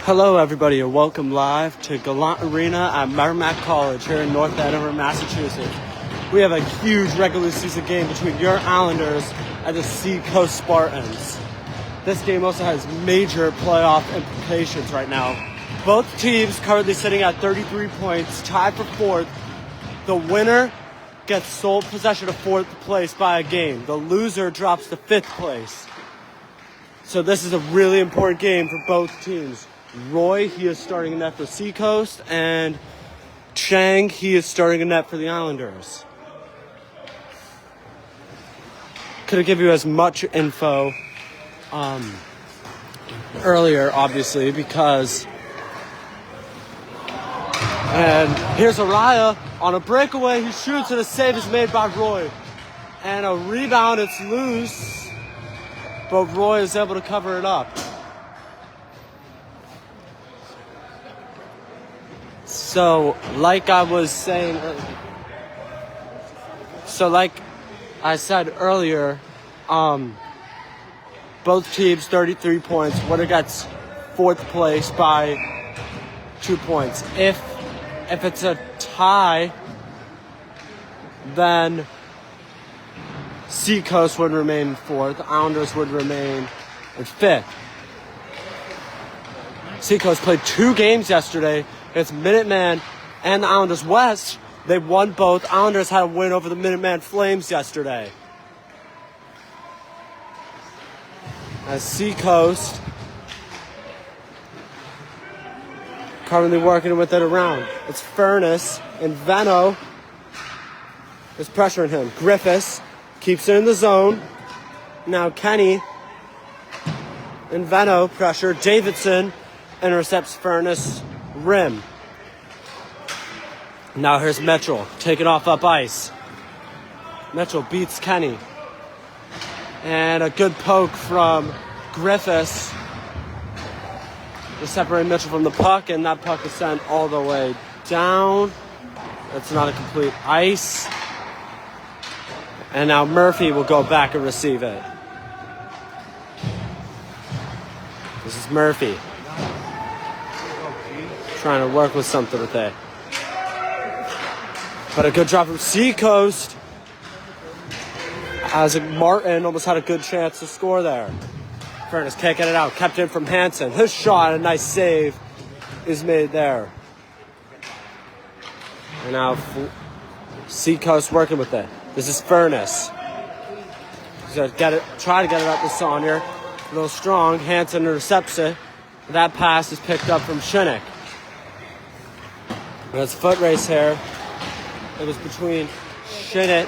Hello everybody and welcome live to Gallant Arena at Merrimack College here in North Andover, Massachusetts. We have a huge regular season game between your Islanders and the Seacoast Spartans. This game also has major playoff implications right now. Both teams currently sitting at 33 points, tied for fourth. The winner gets sole possession of fourth place by a game. The loser drops to fifth place. So this is a really important game for both teams. Roy, he is starting a net for Seacoast, and Chang, he is starting a net for the Islanders. Couldn't give you as much info earlier, obviously, because... And here's Araya on a breakaway. He shoots and a save is made by Roy. And a rebound, it's loose, but Roy is able to cover it up. So, like I said earlier, both teams 33 points. Winner gets fourth place by 2 points. If it's a tie, then Seacoast would remain fourth. Islanders would remain in fifth. Seacoast played 2 games yesterday. It's Minuteman and the Islanders West. They won both. Islanders had a win over the Minuteman Flames yesterday. As Seacoast currently working with it around. It's Furness and Venno is pressuring him. Griffiths keeps it in the zone. Now Kenny and Venno pressure. Davidson intercepts Furness rim. Now here's Mitchell taking off up ice. Mitchell beats Kenny. And a good poke from Griffiths to separate Mitchell from the puck, and that puck is sent all the way down. That's not a complete ice. And now Murphy will go back and receive it. This is Murphy. Trying to work with something with it. But a good drop from Seacoast. As Martin almost had a good chance to score there. Furness kicking it out. Kept in from Hansen. His shot, a nice save, is made there. And now Seacoast working with it. This is Furness. He's going to try to get it up to Saunier. A little strong. Hansen intercepts it. That pass is picked up from Shinnick. There's a foot race here. It was between Shinnick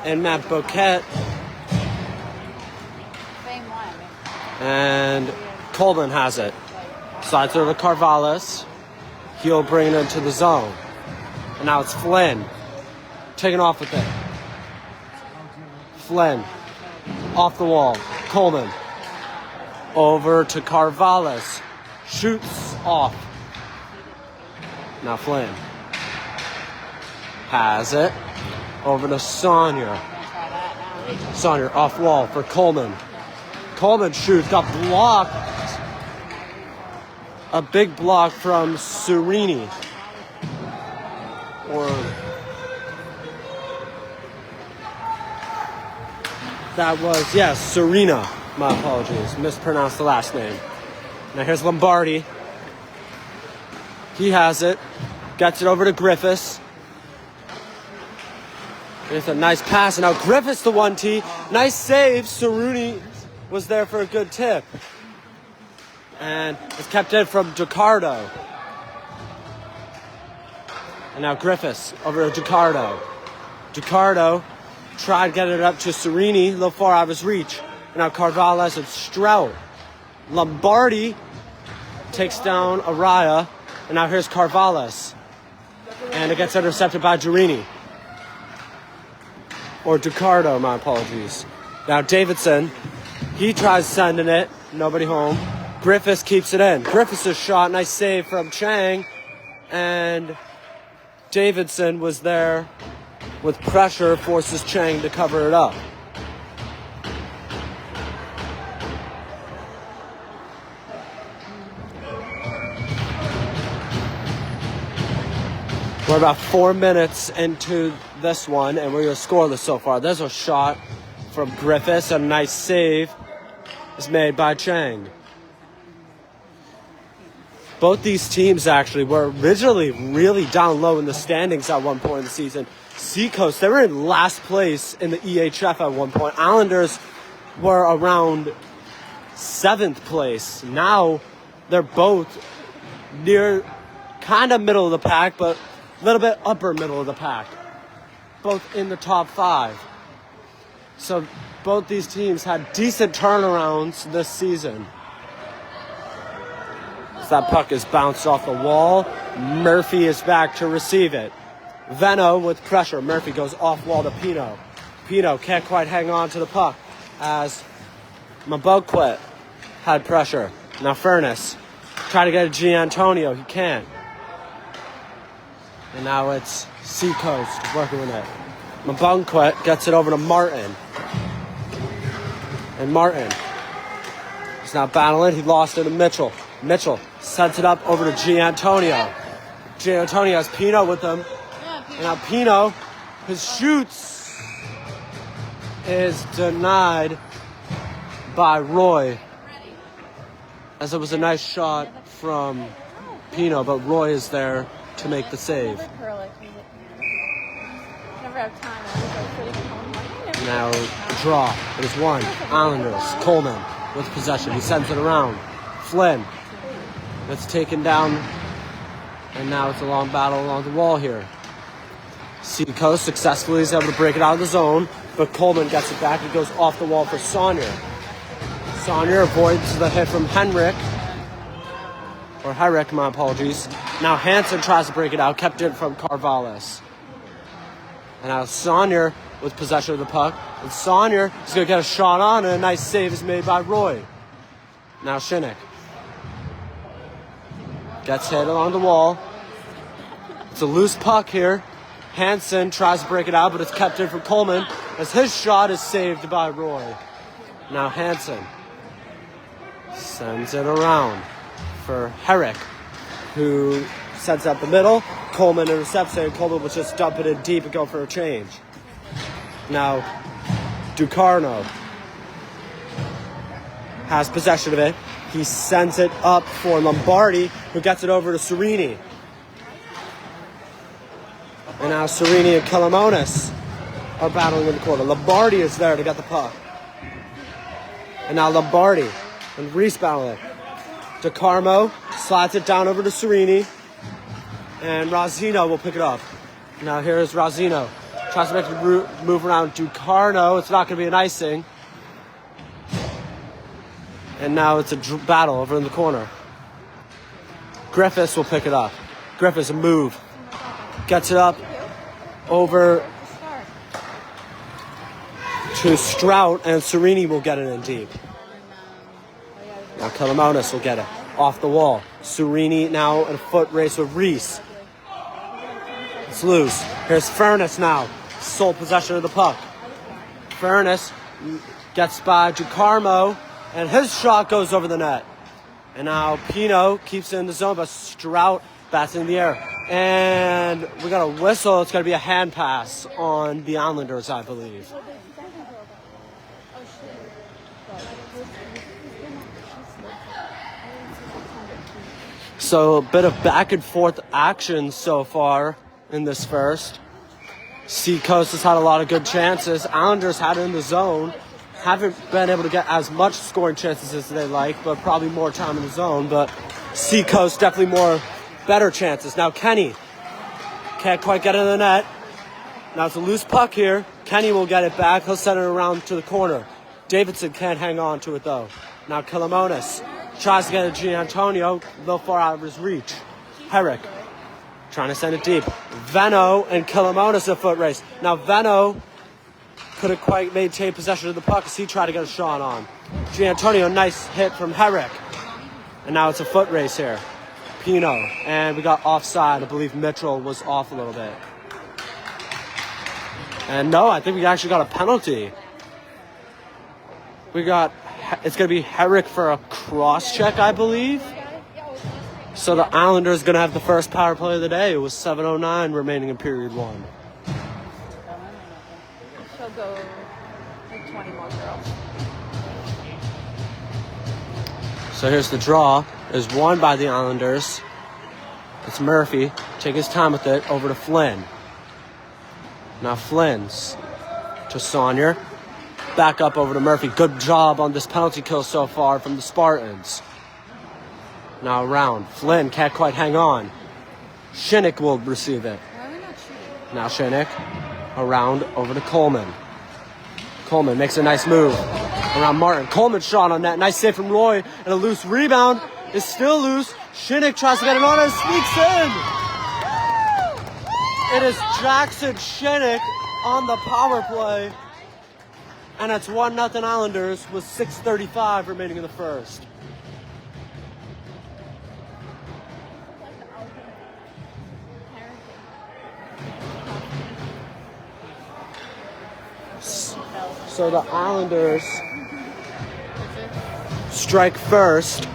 and Matt Boquette. And Coleman has it. Slides over to Carvallis. He'll bring it into the zone. And now it's Flynn. Taking off with it. Flynn. Off the wall. Coleman. Over to Carvallis. Shoots off. Now Flynn. Has it. Over to Saunier. Saunier off wall for Coleman. Coleman shoots. Got blocked. A big block from Serini. Serena. My apologies. Mispronounced the last name. Now here's Lombardi. He has it. Gets it over to Griffiths. It's a nice pass. And now Griffiths the 1-T. Nice save. Ceruni was there for a good tip. And it's kept in from Ducardo. And now Griffiths over to Ducardo. Ducardo tried getting it up to Serini, a little far out of his reach. And now Carvallis and Strout. Lombardi takes down Araya. And now here's Carvallis. And it gets intercepted by Girini. Or Ducardo, my apologies. Now Davidson, he tries sending it. Nobody home. Griffiths keeps it in. Griffiths' shot, nice save from Chang. And Davidson was there with pressure, forces Chang to cover it up. We're about 4 minutes into this one, and we're scoreless so far. There's a shot from Griffiths. A nice save is made by Chang. Both these teams actually were originally really down low in the standings at one point in the season. Seacoast, they were in last place in the EHF at one point. Islanders were around 7th place. Now they're both near kind of middle of the pack, but a little bit upper middle of the pack. Both in the top 5. So both these teams had decent turnarounds this season. That puck is bounced off the wall. Murphy is back to receive it. Venno with pressure. Murphy goes off wall to Pino. Pino can't quite hang on to the puck as Maboquet had pressure. Now Furness try to get a Giantonio. He can't. And now it's Seacoast working with it. Maboquet gets it over to Martin. And Martin is now battling. He lost it to Mitchell. Mitchell sends it up over to Giantonio. Giantonio has Pino with him. And now Pino, his shoots, is denied by Roy. As it was a nice shot from Pino, but Roy is there to make the save. Now draw. It is one. Islanders. Coleman with possession. He sends it around. Flynn. That's taken down, and now it's a long battle along the wall here. Seacoast successfully is able to break it out of the zone, but Coleman gets it back. It goes off the wall for Saunier. Saunier avoids the hit from Herrick, my apologies. Now Hansen tries to break it out, kept it from Carvallis. And now Saunier with possession of the puck, and Saunier is going to get a shot on, and a nice save is made by Roy. Now Shinnick. Gets hit along the wall. It's a loose puck here. Hansen tries to break it out, but it's kept in from Coleman as his shot is saved by Roy. Now Hansen sends it around for Herrick, who sends up the middle. Coleman intercepts it, and Coleman was just dump it in deep and go for a change. Now Ducarno has possession of it. He sends it up for Lombardi, who gets it over to Serini. And now Serini and Kalamonis are battling in the corner. Lombardi is there to get the puck. And now Lombardi and Reese battling. DeCarmo slides it down over to Serini. And Rosino will pick it up. Now here's Rosino. Tries to make the move around Ducarno. It's not going to be an icing. And now it's a battle over in the corner. Griffiths will pick it up. Griffiths, a move. Gets it up over to Strout, and Serini will get it in deep. Now Kalamonis will get it off the wall. Serini now in a foot race with Reese. It's loose. Here's Furness now. Sole possession of the puck. Furness gets by Ducarmo. And his shot goes over the net. And now Pino keeps it in the zone, but Strout bats in the air. And we got a whistle. It's going to be a hand pass on the Islanders, I believe. So a bit of back and forth action so far in this first. Seacoast has had a lot of good chances. Islanders had it in the zone. Haven't been able to get as much scoring chances as they like, but probably more time in the zone. But Seacoast definitely more better chances. Now Kenny can't quite get it in the net. Now it's a loose puck here. Kenny will get it back. He'll send it around to the corner. Davidson can't hang on to it though. Now Kalamonis tries to get it to Giantonio, a little far out of his reach. Herrick trying to send it deep. Venno and Kalamonis a foot race. Now Venno couldn't quite maintain possession of the puck as he tried to get a shot on. Giantonio, nice hit from Herrick. And now it's a foot race here. Pino. And we got offside. I believe Mitchell was off a little bit. And no, I think we actually got a penalty. It's going to be Herrick for a cross check, I believe. So the Islanders going to have the first power play of the day. It was 7:09 remaining in period one. She'll go like 20 more girls. So here's the draw. Is won by the Islanders. It's Murphy. Take his time with it. Over to Flynn. Now Flynn's to Saunier. Back up over to Murphy. Good job on this penalty kill so far from the Spartans. Now around. Flynn can't quite hang on. Shinnick will receive it. Why are we not shooting? Now Shinnick. Around over to Coleman. Coleman makes a nice move. Around Martin. Coleman shot on net. Nice save from Roy. And a loose rebound. Is still loose. Shinnick tries to get it on and sneaks in. It is Jackson Shinnick on the power play. And it's 1-0 Islanders with 6:35 remaining in the first. So the Islanders strike first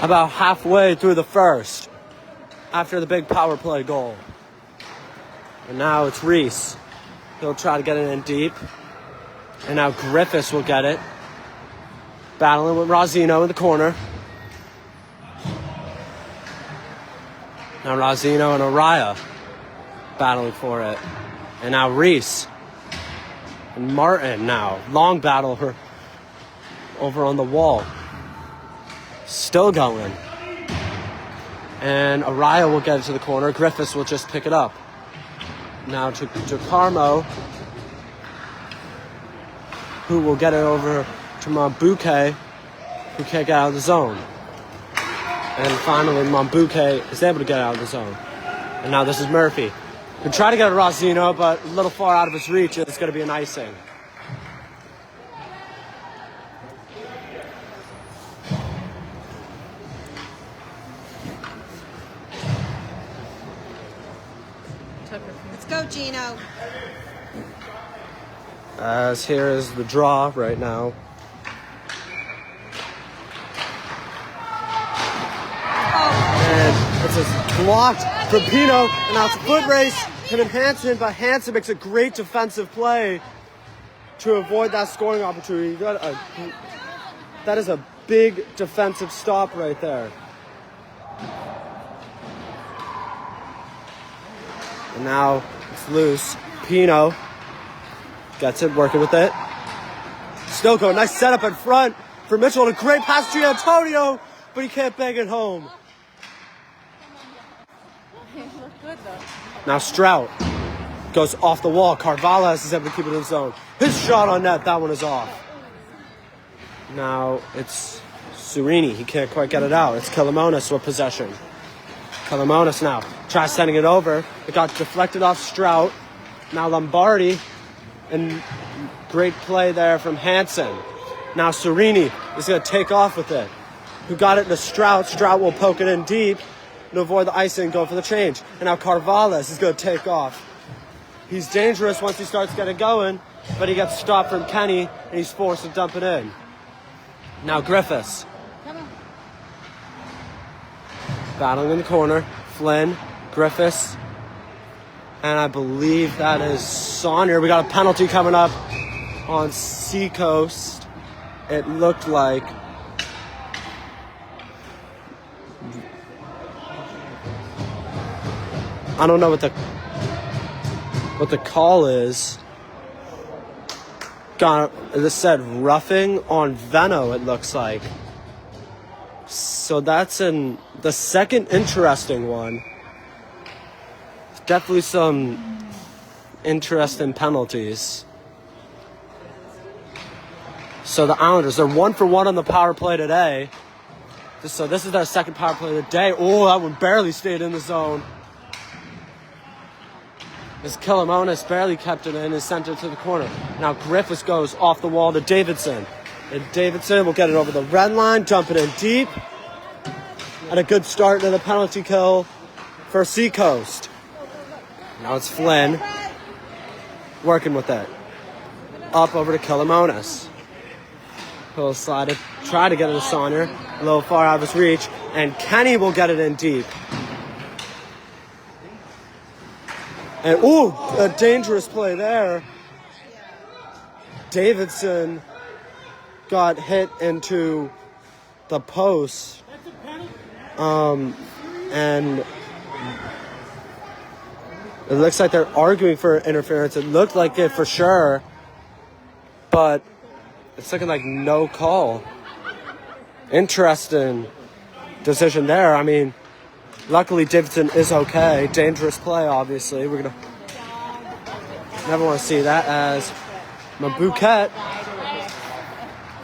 about halfway through the first after the big power play goal. And now it's Reese. He'll try to get it in deep. And now Griffiths will get it. Battling with Rossino in the corner. Now Rossino and Araya battling for it. And now Reese. And Martin now. Long battle over on the wall. Still going. And Araya will get it to the corner. Griffiths will just pick it up. Now to Carmo, who will get it over to Mambuke, who can't get out of the zone. And finally, Mambuke is able to get out of the zone. And now this is Murphy. Been trying to get a Rossino, but a little far out of his reach. It's going to be an icing. Let's go, Gino. As here is the draw right now. And it's a blocked from Pino, and now it's a foot race. Him and Hansen, but Hansen makes a great defensive play to avoid that scoring opportunity. That is a big defensive stop right there. And now it's loose. Pino gets it, working with it. Stoko, nice setup in front for Mitchell, and a great pass to Antonio, but he can't bang it home. Good though. Now Strout goes off the wall. Carvalho is able to keep it in the zone. His shot on net, that one is off. Now it's Serini. He can't quite get it out. It's Kilamonis with possession. Kilamonis now tries sending it over. It got deflected off Strout. Now Lombardi, and great play there from Hansen. Now Serini is going to take off with it. Who got it to Strout. Strout will poke it in deep to avoid the icing and go for the change. And now Carvalho is going to take off. He's dangerous once he starts getting going, but he gets stopped from Kenny, and he's forced to dump it in. Now Griffiths. Battling in the corner. Flynn, Griffiths, and I believe that is Saunier. We got a penalty coming up on Seacoast. It looked like. I don't know what the call is. This said roughing on Veno, it looks like. So that's the second interesting one. Definitely some interesting penalties. So the Islanders, they're 1 for 1 on the power play today. So this is their second power play of the day. Oh, that one barely stayed in the zone. As Kilamonis barely kept it in and sent it to the corner. Now Griffiths goes off the wall to Davidson. And Davidson will get it over the red line, dump it in deep. And a good start to the penalty kill for Seacoast. Now it's Flynn working with it. Up over to Kilamonis. He'll slide it, try to get it to Saunier. a little far out of his reach, and Kenny will get it in deep. And, ooh, a dangerous play there. Davidson got hit into the post. And it looks like they're arguing for interference. It looked like it for sure, but it's looking like no call. Interesting decision there. I mean, luckily Davidson is okay. Dangerous play, obviously. We're gonna never want to see that as Mabuket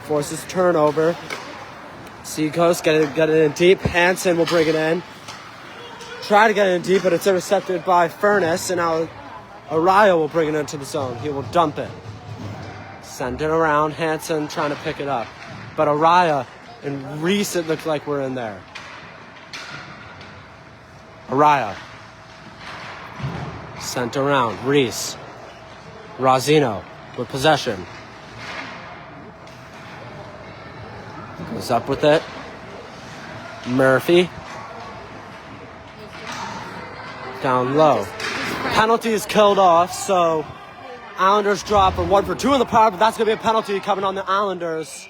forces turnover. Seacoast get it in deep. Hansen will bring it in. Try to get it in deep, but it's intercepted by Furness, and now Araya will bring it into the zone. He will dump it. Send it around. Hansen trying to pick it up. But Araya and Reese, it looks like we're in there. Araya. Sent around. Reese. Rosino with possession. Goes up with it. Murphy. Down low. Penalty is killed off, so Islanders drop a 1 for 2 in the power, but that's going to be a penalty coming on the Islanders.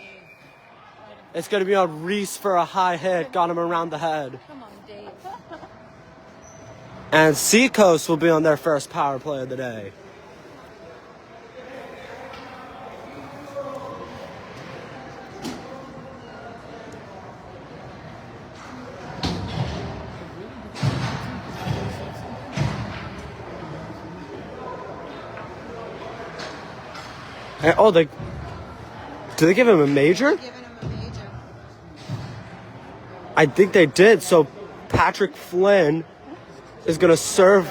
It's going to be on Reese for a high hit. Got him around the head. Come on, Dave. And Seacoast will be on their first power play of the day. And, oh, do they give him a major? Giving him a major. I think they did. So Patrick Flynn is going to serve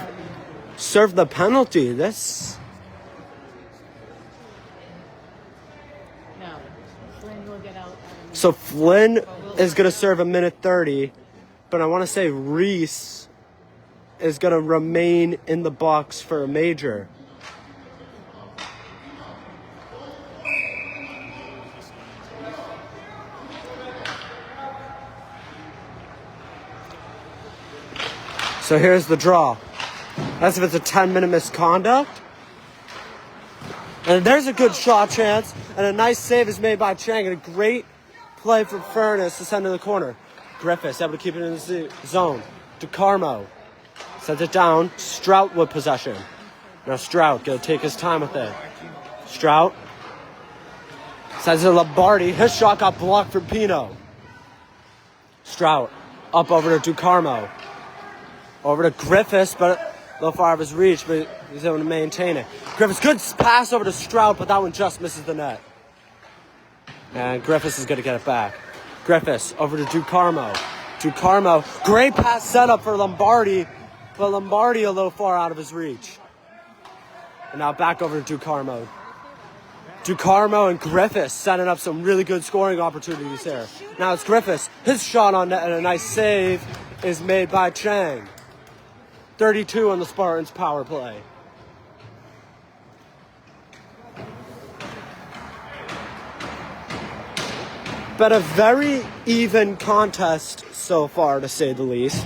the penalty. This. No, Flynn will get out. So Flynn is going to serve a minute 30, but I want to say Reese is going to remain in the box for a major. So here's the draw. That's if it's a 10-minute misconduct. And there's a good shot chance. And a nice save is made by Chang. And a great play from Furness to send to the corner. Griffiths able to keep it in the zone. DeCarmo sends it down. Strout with possession. Now Strout going to take his time with it. Strout sends it to Lombardi. His shot got blocked from Pino. Strout up over to DeCarmo. Over to Griffiths, but a little far off his reach, but he's able to maintain it. Griffiths, good pass over to Stroud, but that one just misses the net. And Griffiths is going to get it back. Griffiths over to DuCarmo. DuCarmo, great pass setup for Lombardi, but Lombardi a little far out of his reach. And now back over to DuCarmo. DuCarmo and Griffiths setting up some really good scoring opportunities there. Now it's Griffiths. His shot on net and a nice save is made by Chang. 32 on the Spartans power play. But a very even contest so far, to say the least.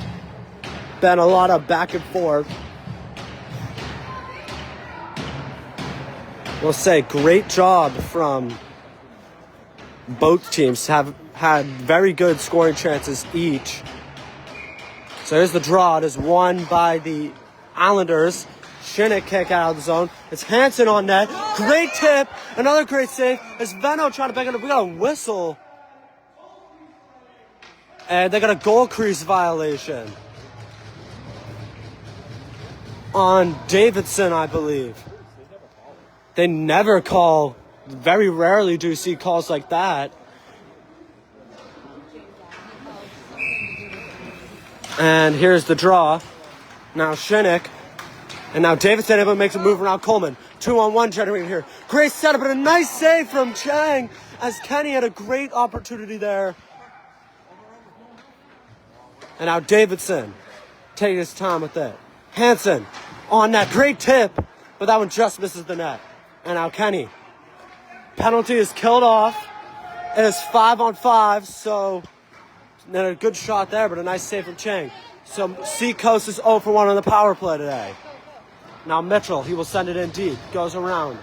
Been a lot of back and forth. We'll say great job from both teams. Have had very good scoring chances each. So here's the draw. It is won by the Islanders. Shinnick kick out of the zone. It's Hansen on net. Great tip. Another great save. It's Venno trying to back it up. We got a whistle. And they got a goal crease violation on Davidson, I believe. They never call. Very rarely do you see calls like that. And here's the draw. Now Shinnick. And now Davidson able to make a move around Coleman. 2-on-1 generated here. Great setup and a nice save from Chang as Kenny had a great opportunity there. And now Davidson taking his time with it. Hansen on that great tip, but that one just misses the net. And now Kenny. Penalty is killed off. It is 5-on-5, so Then a good shot there, but a nice save from Chang. So Seacoast is 0 for 1 on the power play today. Now Mitchell, he will send it in deep. Goes around.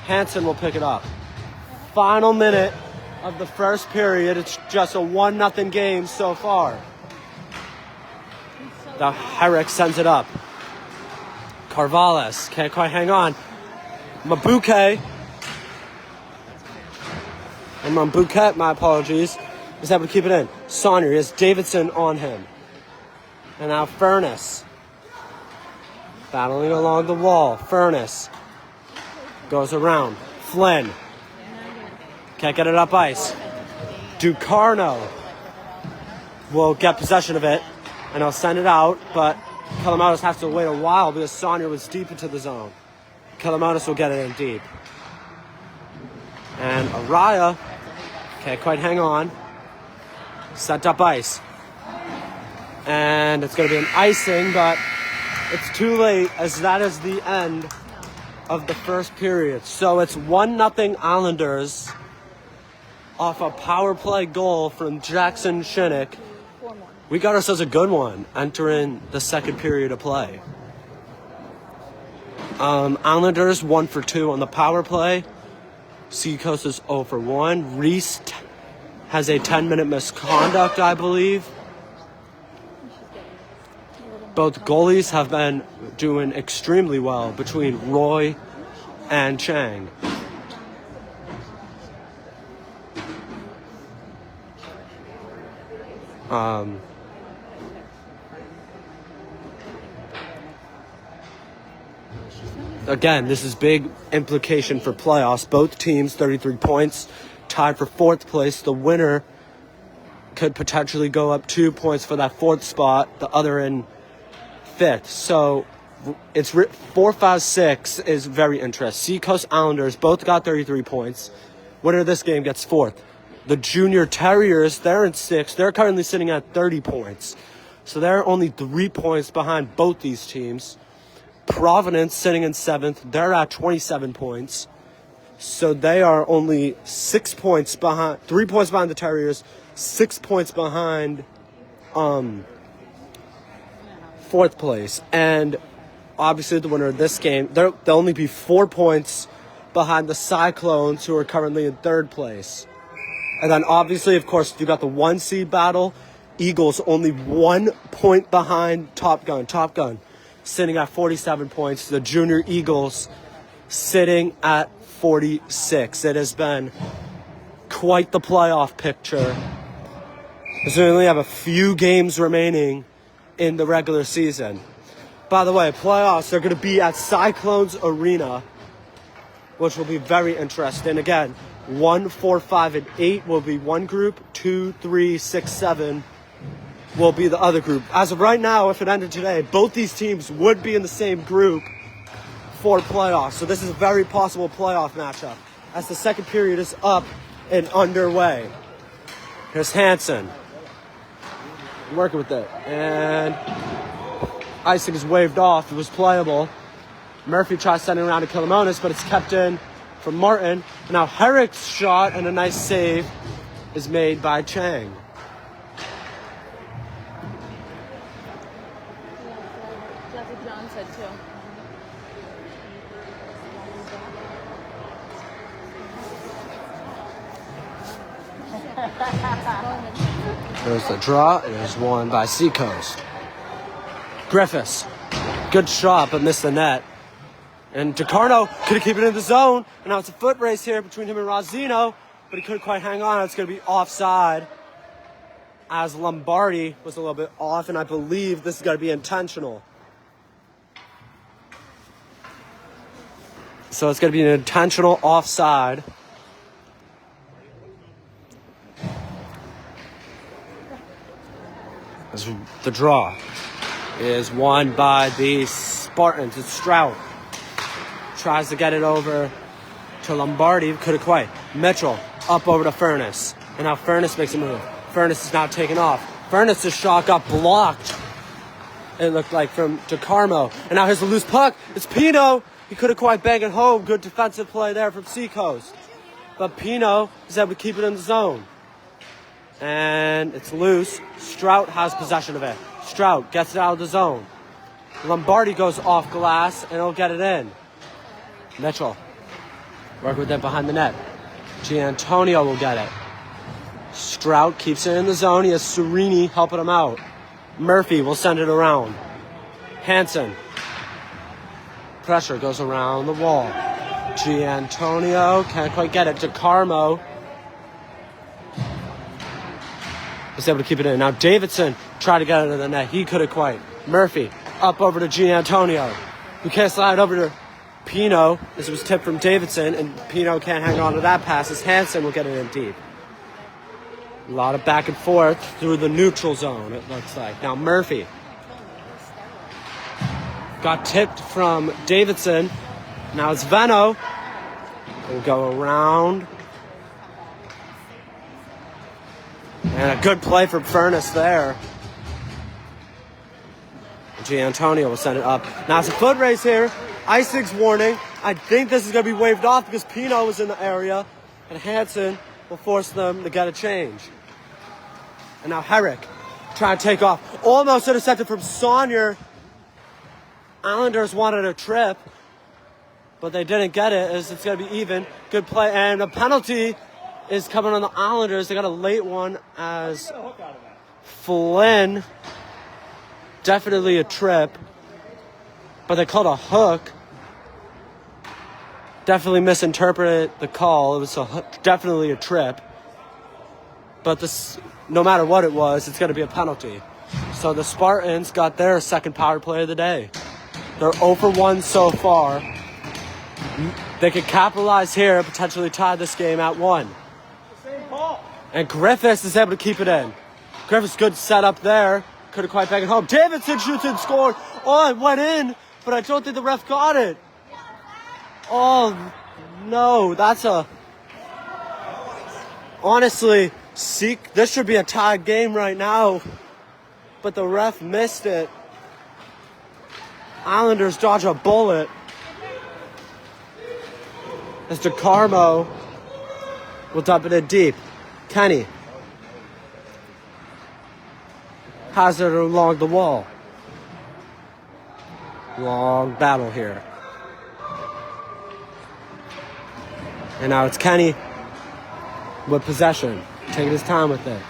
Hansen will pick it up. Final minute of the first period. It's just a 1-0 game so far. Now Herrick sends it up. Carvalles can't quite hang on. Mabuke, my apologies, is able to keep it in. Saunier, he has Davidson on him. And now Furness, battling along the wall. Furness goes around. Flynn can't get it up ice. Ducarno will get possession of it, and he'll send it out, but Kalamatis has to wait a while because Saunier was deep into the zone. Kalamatis will get it in deep. And Araya can't quite hang on. Sent up ice. And it's going to be an icing, but it's too late as that is the end of the first period. So it's 1-0 Islanders off a power play goal from Jackson Shinnick. We got ourselves a good one entering the second period of play. Islanders 1 for 2 on the power play. Seacoast is 0 for 1. Reese has a 10-minute misconduct, I believe. Both goalies have been doing extremely well between Roy and Chang. Again, this is big implication for playoffs. Both teams, 33 points, tied for 4th place. The winner could potentially go up 2 points for that 4th spot, the other in 5th. So it's 4, 5, 6 is very interesting. Seacoast Islanders both got 33 points. Winner of this game gets 4th. The Junior Terriers, they're in 6th. They're currently sitting at 30 points. So they're only 3 points behind both these teams. Providence sitting in 7th. They're at 27 points. So they are only 6 points behind, 3 points behind the Terriers, 6 points behind 4th place. And obviously the winner of this game, they'll only be 4 points behind the Cyclones, who are currently in 3rd place. And then obviously, of course, you got the 1 seed battle. Eagles only 1 point behind Top Gun. Top Gun sitting at 47 points. The Junior Eagles sitting at 46. It has been quite the playoff picture. As we only have a few games remaining in the regular season. By the way, playoffs are going to be at Cyclones Arena, which will be very interesting. Again, 1, 4, 5, and 8 will be one group. 2, 3, 6, 7 will be the other group. As of right now, if it ended today, both these teams would be in the same group for playoffs. So this is a very possible playoff matchup as the second period is up and underway. Here's Hansen working with it, and icing is waved off. It was playable. Murphy tries sending around to Killamonis, but it's kept in from Martin. Now Herrick's shot and a nice save is made by Chang. That's what John said too. There's the draw. It is won by Seacoast. Griffiths. Good shot, but missed the net. And DiCarno could keep it in the zone. And now it's a foot race here between him and Rosino, but he couldn't quite hang on. It's going to be offside, as Lombardi was a little bit off, and I believe this is going to be intentional. So it's going to be an intentional offside. As the draw is won by the Spartans. It's Strout. Tries to get it over to Lombardi. Couldn't quite. Mitchell up over to Furness. And now Furness makes a move. Furness is now taken off. Furness's shot got blocked, it looked like, from DeCarmo. And now here's the loose puck. It's Pino. He couldn't quite bang it home. Good defensive play there from Seacoast. But Pino is able to keep it in the zone. And it's loose. Strout has possession of it. Strout gets it out of the zone. Lombardi goes off glass and he'll get it in. Mitchell working with it behind the net. Giantonio will get it. Strout keeps it in the zone. He has Serini helping him out. Murphy will send it around. Hansen. Pressure goes around the wall. Giantonio can't quite get it. DeCarmo is able to keep it in. Now Davidson tried to get it in the net. He couldn't quite. Murphy up over to Giantonio, who can't slide over to Pino. This was tipped from Davidson, and Pino can't hang on to that pass as Hansen will get it in deep. A lot of back and forth through the neutral zone, it looks like. Now Murphy got tipped from Davidson. Now it's Veno. We'll go around. And a good play from Furness there. Giantonio will send it up. Now it's a foot race here. Icing's warning. I think this is going to be waved off because Pino was in the area. And Hansen will force them to get a change. And now Herrick trying to take off. Almost intercepted from Saunier. Islanders wanted a trip, but they didn't get it as it's going to be even. Good play. And a penalty is coming on the Islanders. They got a late one as Flynn. Definitely a trip, but they called a hook. Definitely misinterpreted the call. It was definitely a trip. But this, no matter what it was, it's going to be a penalty. So the Spartans got their second power play of the day. They're 0 for 1 so far. They could capitalize here and potentially tie this game at 1. And Griffiths is able to keep it in. Griffiths good setup there. Couldn't quite bang it home. Davidson shoots and scored. Oh, it went in, but I don't think the ref got it. Oh, no. That's a... Honestly, this should be a tied game right now. But the ref missed it. Islanders dodge a bullet. As DeCarmo will dump it in deep. Kenny has it along the wall. Long battle here. And now it's Kenny with possession. Taking his time with it.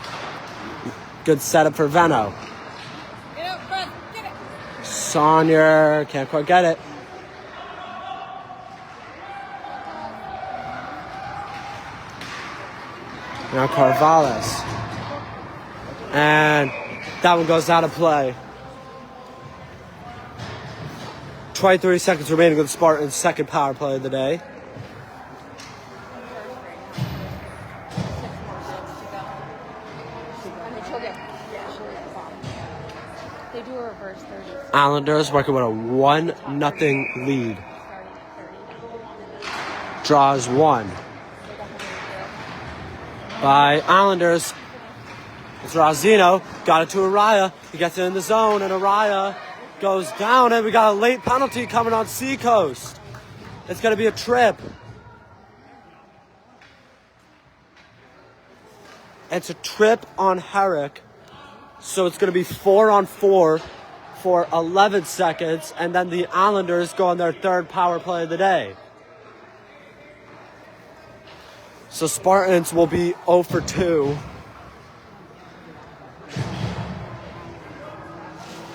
Good setup for Veno. Saunier can't quite get it. Now Carvalhais. And that one goes out of play. 23 seconds remaining with the Spartans' second power play of the day. They do a reverse 30. Islanders working with a 1-0 lead. Draws 1. By Islanders. It's Razzino. Got it to Araya. He gets it in the zone, and Araya goes down, and we got a late penalty coming on Seacoast. It's going to be a trip. It's a trip on Herrick. So it's going to be 4-on-4 for 11 seconds, and then the Islanders go on their third power play of the day. So Spartans will be 0 for 2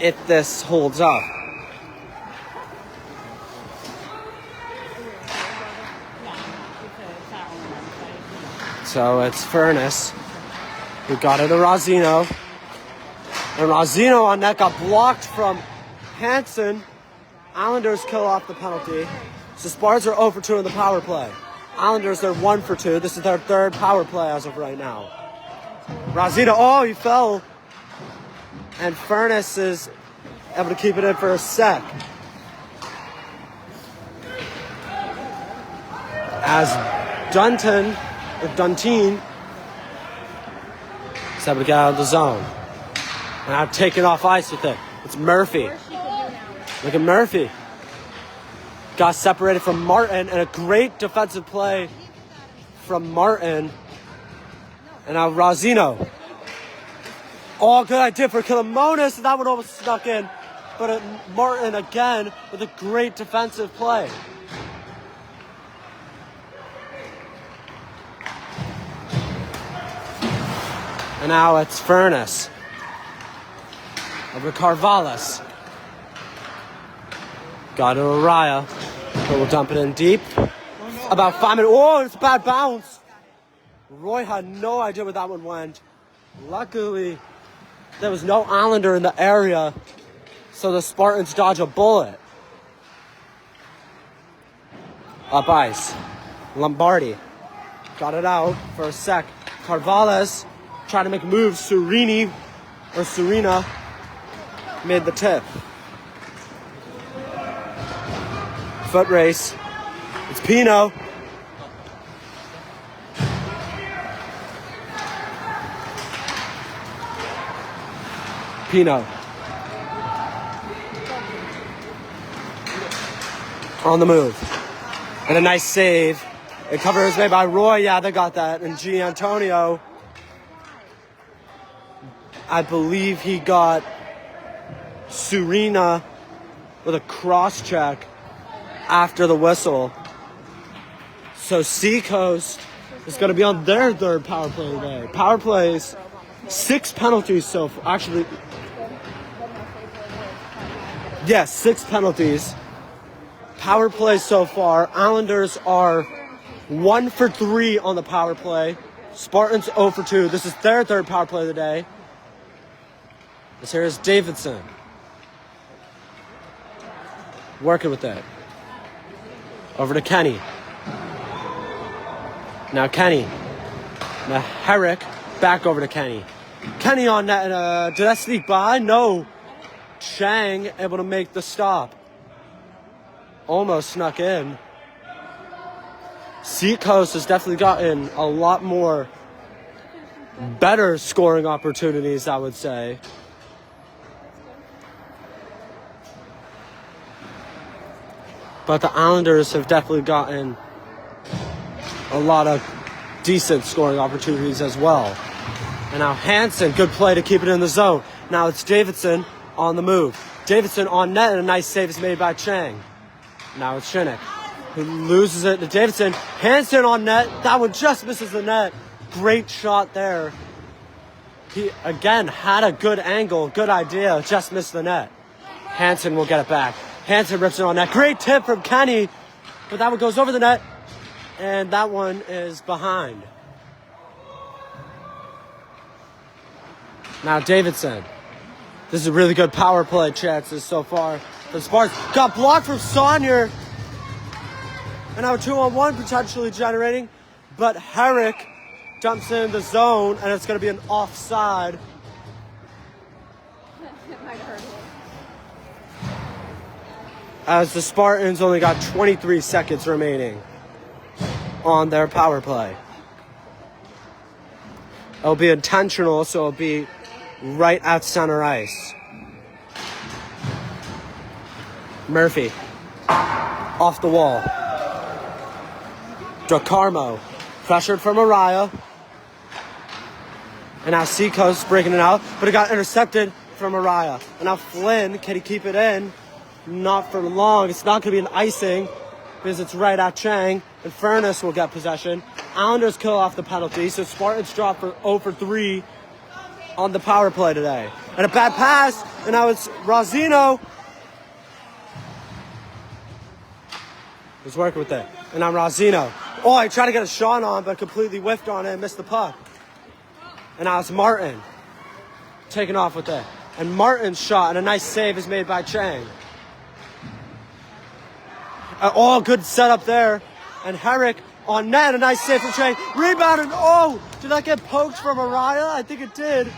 if this holds up. So it's Furness who got it to Razzino. And Razzino on net got blocked from Hansen. Islanders kill off the penalty. So Spartans are 0 for 2 in the power play. Islanders are 1 for 2. This is their third power play as of right now. Razzino, oh, he fell. And Furness is able to keep it in for a sec. As Duntine is able to get out of the zone. And I'm taking off ice with it. It's Murphy. Look at Murphy. Got separated from Martin, and a great defensive play from Martin. And now Razzino Oh, good idea for Kilomonis. That one almost snuck in. But Martin again with a great defensive play. And now it's Furness. Over Carvallis. Got it to Araya. But we'll dump it in deep. About 5 minutes. Oh, it's a bad bounce. Roy had no idea where that one went. Luckily, there was no Islander in the area, so the Spartans dodge a bullet. Up ice. Lombardi. Got it out for a sec. Carvallis trying to make a move. Serena made the tip. Foot race. It's Pino. Pino. On the move. And a nice save. A cover is made by Roy. Yeah, they got that. And G. Antonio, I believe he got Serena with a cross check after the whistle. So Seacoast is going to be on their third power play today. Power plays, 6 penalties so far. Actually, yes, 6 penalties. Power play so far. Islanders are 1 for 3 on the power play. Spartans 0 for 2. This is their third power play of the day. This here is Davidson. Working with it. Over to Kenny. Now Kenny. Now Herrick. Back over to Kenny. Kenny on that. Did I sneak by? No. Chang able to make the stop. Almost snuck in. Seacoast has definitely gotten a lot more better scoring opportunities, I would say. But the Islanders have definitely gotten a lot of decent scoring opportunities as well. And now Hansen, good play to keep it in the zone. Now it's Davidson on the move. Davidson on net, and a nice save is made by Chang. Now it's Shinnick, who loses it to Davidson. Hansen on net. That one just misses the net. Great shot there. He, again, had a good angle, good idea, just missed the net. Hansen will get it back. Hansen rips it on net. Great tip from Kenny, but that one goes over the net, and that one is behind. Now Davidson. This is a really good power play chances so far for the Spartans. Got blocked from Saunier. And now a 2-on-1 potentially generating. But Herrick dumps in the zone, and it's going to be an offside. It might hurt him. As the Spartans only got 23 seconds remaining on their power play. It'll be intentional, so it'll be right at center ice. Murphy. Off the wall. DeCarmo. Pressured from Araya. And now Seacoast breaking it out, but it got intercepted from Araya. And now Flynn, can he keep it in? Not for long. It's not going to be an icing because it's right at Chang. And Furness will get possession. Islanders kill off the penalty, so Spartans drop for 0 for 3 on the power play today. And a bad pass, and now it's Rosino. He's working with it. And now Rosino. Oh, I tried to get a shot on, but completely whiffed on it and missed the puck. And now it's Martin. Taking off with it. And Martin's shot, and a nice save is made by Chang. Oh, good setup there. And Herrick on net, a nice save from Chang. Rebound, and oh, did that get poked from Araya? I think it did.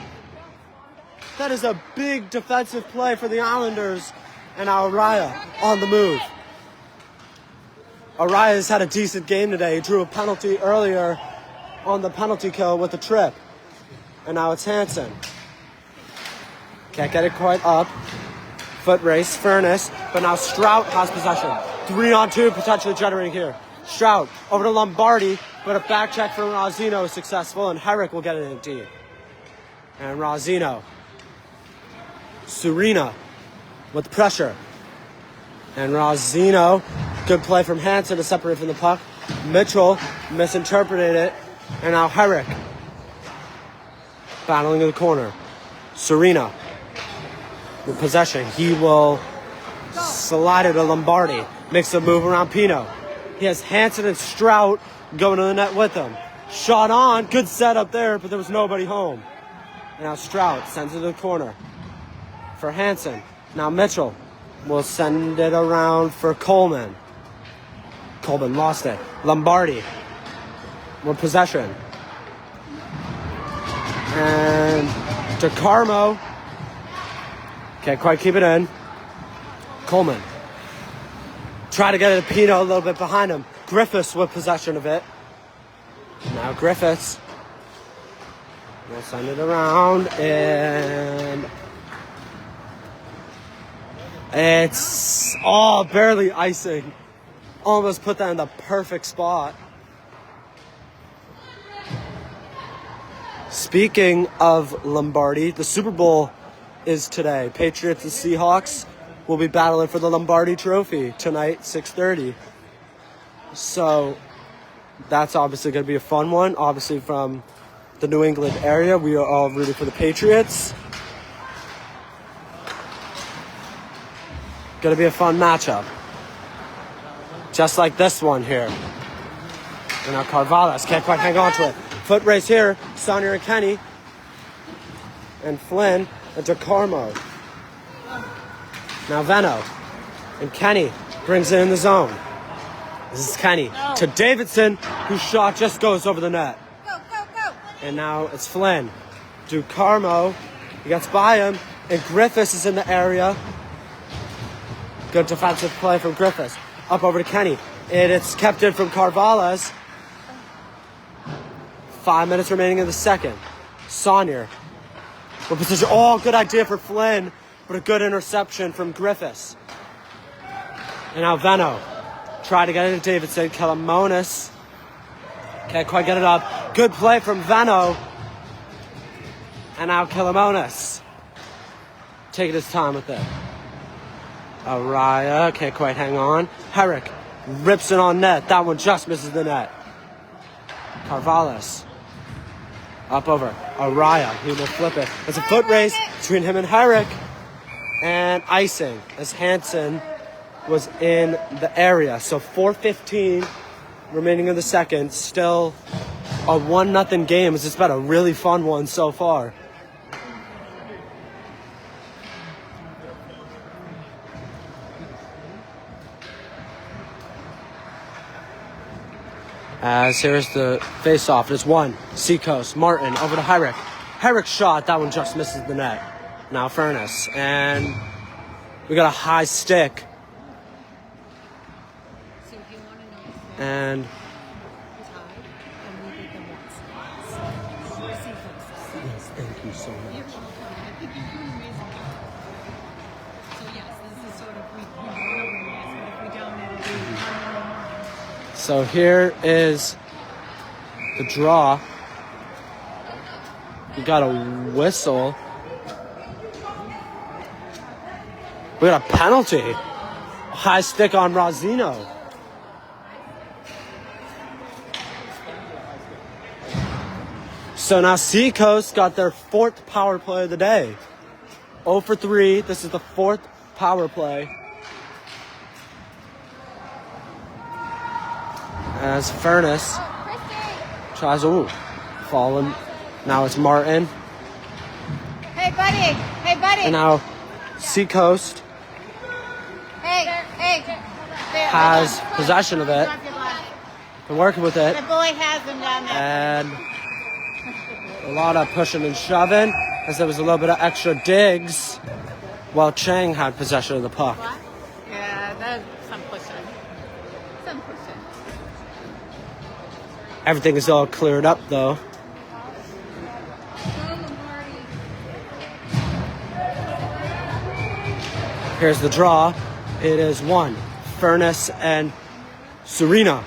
That is a big defensive play for the Islanders. And now Araya on the move. Araya's had a decent game today. He drew a penalty earlier on the penalty kill with the trip. And now it's Hansen. Can't get it quite up. Foot race, Furness. But now Strout has possession. 3-on-2 potentially generating here. Strout over to Lombardi, but a back check from Rosino is successful, and Herrick will get it in deep. And Rosino Serena with pressure. And Rosino, good play from Hansen to separate from the puck. Mitchell misinterpreted it. And now Herrick battling in the corner. Serena with possession. He will slide it to Lombardi. Makes a move around Pino. He has Hansen and Strout going to the net with him. Shot on. Good setup there, but there was nobody home. And now Strout sends it to the corner for Hansen. Now Mitchell will send it around for Coleman. Coleman lost it. Lombardi with possession. And DeCarmo can't quite keep it in. Coleman try to get it to Pino a little bit behind him. Griffiths with possession of it. Now Griffiths will send it around, and it's barely icing. Almost put that in the perfect spot. Speaking of Lombardi, the Super Bowl is today. Patriots and Seahawks will be battling for the Lombardi Trophy tonight, 6:30. So that's obviously going to be a fun one. Obviously from the New England area, we are all rooting for the Patriots. Going to be a fun matchup. Just like this one here. And now Carvalhas can't quite hang on to it. Foot race here. Saunier and Kenny. And Flynn and DeCarmo. Now Venno. And Kenny brings it in the zone. This is Kenny to Davidson, whose shot just goes over the net. Go. And now it's Flynn. DeCarmo. He gets by him. And Griffiths is in the area. Good defensive play from Griffiths. Up over to Kenny. And it's kept in from Carvalhas. 5 minutes remaining in the second. Saunier. With position. Good idea for Flynn. But a good interception from Griffiths. And now Venno. Try to get it to Davidson. Kalamonis. Can't quite get it up. Good play from Venno. And now Kalamonis. Taking his time with it. Araya can't quite hang on. Herrick rips it on net. That one just misses the net. Carvalhas. Up over. Araya. He will flip it. It's a foot race between him and Herrick. And icing as Hansen was in the area. So 4:15 remaining in the second. Still a 1-0 game. It's just been a really fun one so far. As here's the face-off. There's one. Seacoast. Martin over to Herrick. Herrick's shot. That one just misses the net. Now Furness. And we got a high stick. And yes, thank you so much. So here is the draw. We got a whistle. We got a penalty. High stick on Rosino. So now Seacoast got their 4th power play of the day. 0 for 3. This is the 4th power play. As Furness tries to fall. Now it's Martin. Hey, buddy. And now Seacoast has possession of it. Been working with it. The boy has them down there. And a lot of pushing and shoving as there was a little bit of extra digs while Chang had possession of the puck. What? Yeah, that's some pushing. Everything is all cleared up though. Here's the draw. It is 1. Furness and Serena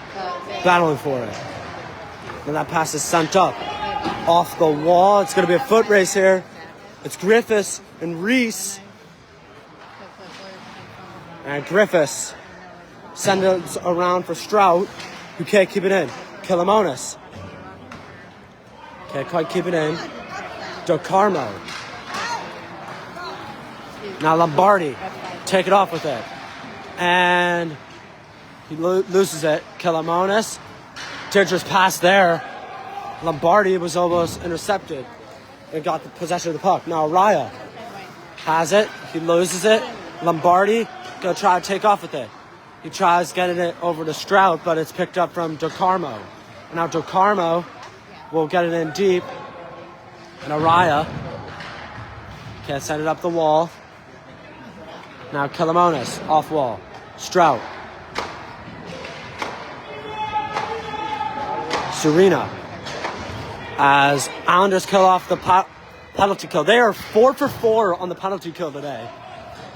battling for it. And that pass is sent up. Off the wall. It's going to be a foot race here. It's Griffiths and Reese And Griffiths send it around for Strout, who can't keep it in. Killamonis can't quite keep it in. DeCarmo. Now Lombardi, take it off with it. And he loses it. Killamonis. Dangerous pass there. Lombardi was almost intercepted and got the possession of the puck. Now Raya has it. He loses it. Lombardi gonna try to take off with it. He tries getting it over to Strout, but it's picked up from DeCarmo. Now DeCarmo will get it in deep. And Araya can't send it up the wall. Now Killamonis off wall. Strout. Serena. As Islanders kill off the penalty kill. They are 4 for 4 on the penalty kill today.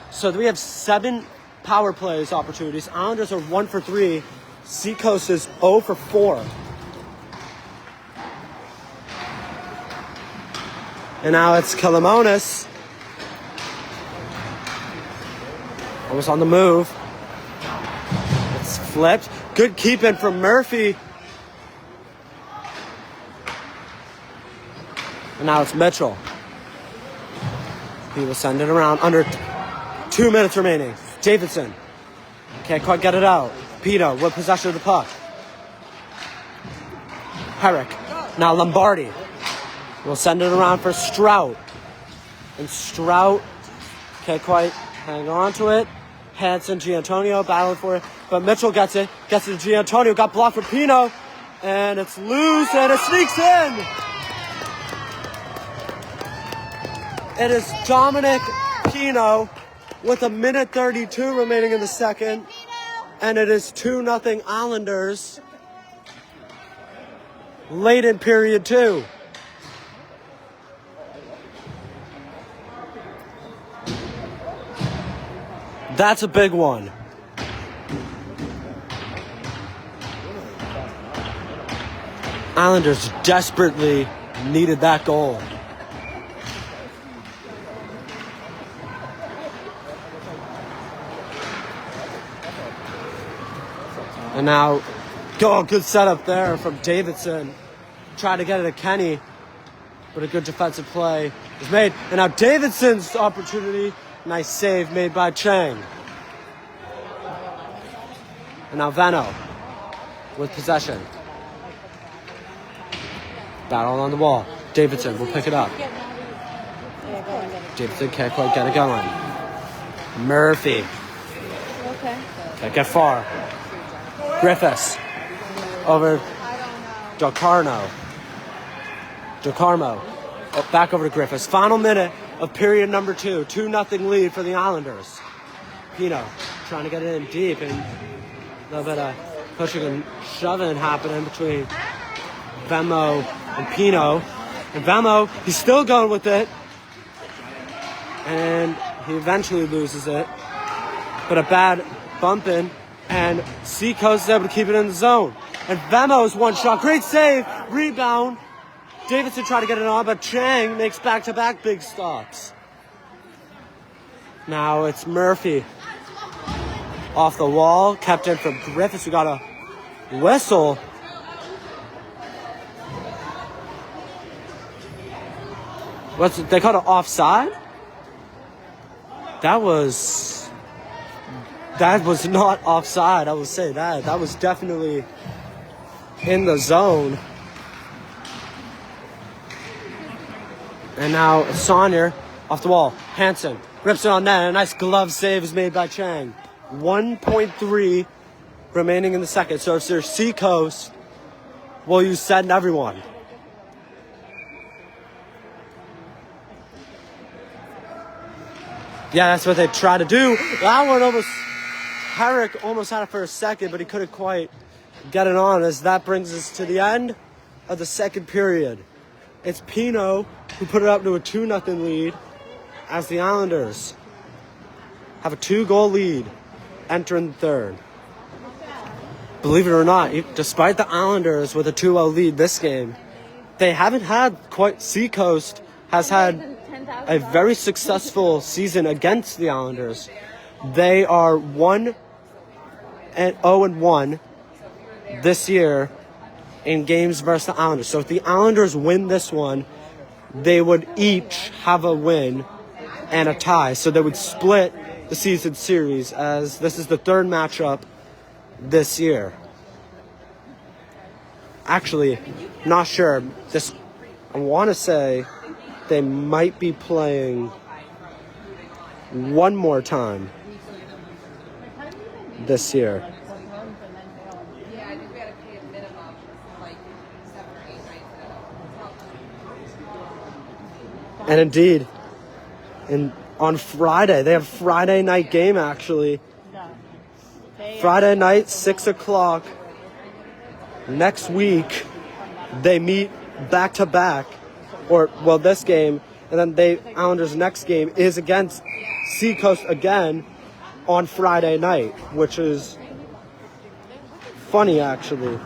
So we have 7 power plays opportunities. Islanders are 1 for 3. Seacoast is 0 for 4. And now it's Killamonis. Almost on the move. It's flipped. Good keeping from Murphy. And now it's Mitchell. He will send it around under 2 minutes remaining. Davidson can't quite get it out. Pino with possession of the puck. Herrick. Now Lombardi will send it around for Strout. And Strout can't quite hang on to it. Hanson, Giantonio battling for it. But Mitchell gets it. Gets it to Giantonio. Got blocked for Pino. And it's loose and it sneaks in. It is Dominic Pino with 1:32 remaining in the second. And it is 2-0 Islanders late in period 2. That's a big one. Islanders desperately needed that goal. And now, good setup there from Davidson. Tried to get it to Kenny, but a good defensive play is made. And now Davidson's opportunity. Nice save made by Chang. And now Veno with possession. Battle on the wall. Davidson will pick it up. Davidson can't quite get it going. Murphy. Can't get far. Griffiths over DeCarmo. Oh, back over to Griffiths. Final minute of period number 2. 2-0 lead for the Islanders. Pino trying to get it in deep and a little bit of pushing and shoving happening between Vemo and Pino. And Vemo, he's still going with it. And he eventually loses it. But a bad bumping. And Seacoast is able to keep it in the zone. And Vemo's one shot. Great save. Rebound. Davidson tried to get it on, but Chang makes back-to-back big stops. Now it's Murphy. Off the wall. Kept in from Griffiths. We got a whistle. What's it? They called it offside? That was not offside, I will say that. That was definitely in the zone. And now Saunier off the wall. Hanson rips it on net. A nice glove save is made by Chang. 1.3 remaining in the second. So if there's Seacoast, will you send everyone? Yeah, that's what they try to do. That one almost... Herrick almost had it for a second, but he couldn't quite get it on, as that brings us to the end of the second period. It's Pino who put it up to a 2-0 lead as the Islanders have a 2-goal lead entering the third. Believe it or not, despite the Islanders with a 2-0 lead this game, they haven't had quite... Seacoast has had a very successful season against the Islanders. They are 1-0-1 this year in games versus the Islanders. So if the Islanders win this one, they would each have a win and a tie. So they would split the season series, as this is the third matchup this year. Actually, not sure. I want to say they might be playing one more time this year. Yeah, I think we had to pay a minimum, like 7 or 8 nights. And indeed, on Friday, they have a Friday night game actually. Friday night, 6 o'clock. Next week, they meet back to back, this game, and then Islanders' next game is against Seacoast again on Friday night, which is funny actually.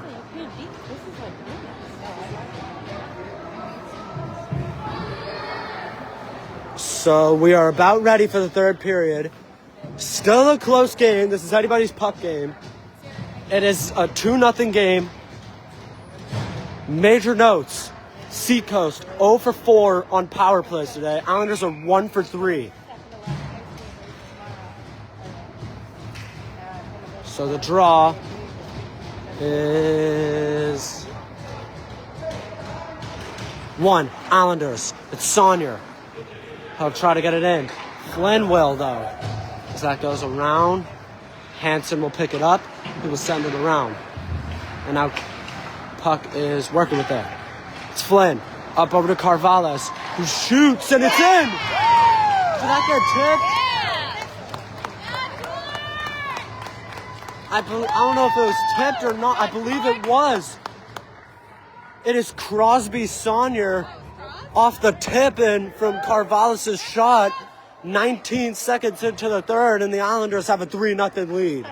So we are about ready for the third period. Still a close game. This is anybody's puck game. It is a 2-0 game. Major notes. Seacoast 0 for 4 on power plays today. Islanders are 1 for 3. So the draw is 1 Islanders. It's Saunier. He'll try to get it in. Flynn will, though. As that goes around, Hansen will pick it up. He will send it around. And now puck is working with it. It's Flynn. Up over to Carvalhas, who shoots, and it's in! Did that get tipped? I don't know if it was tipped or not. I believe it was. It is Crosby Saunier off the tip-in from Carvalhas' shot, 19 seconds into the third, and the Islanders have a 3-0 lead.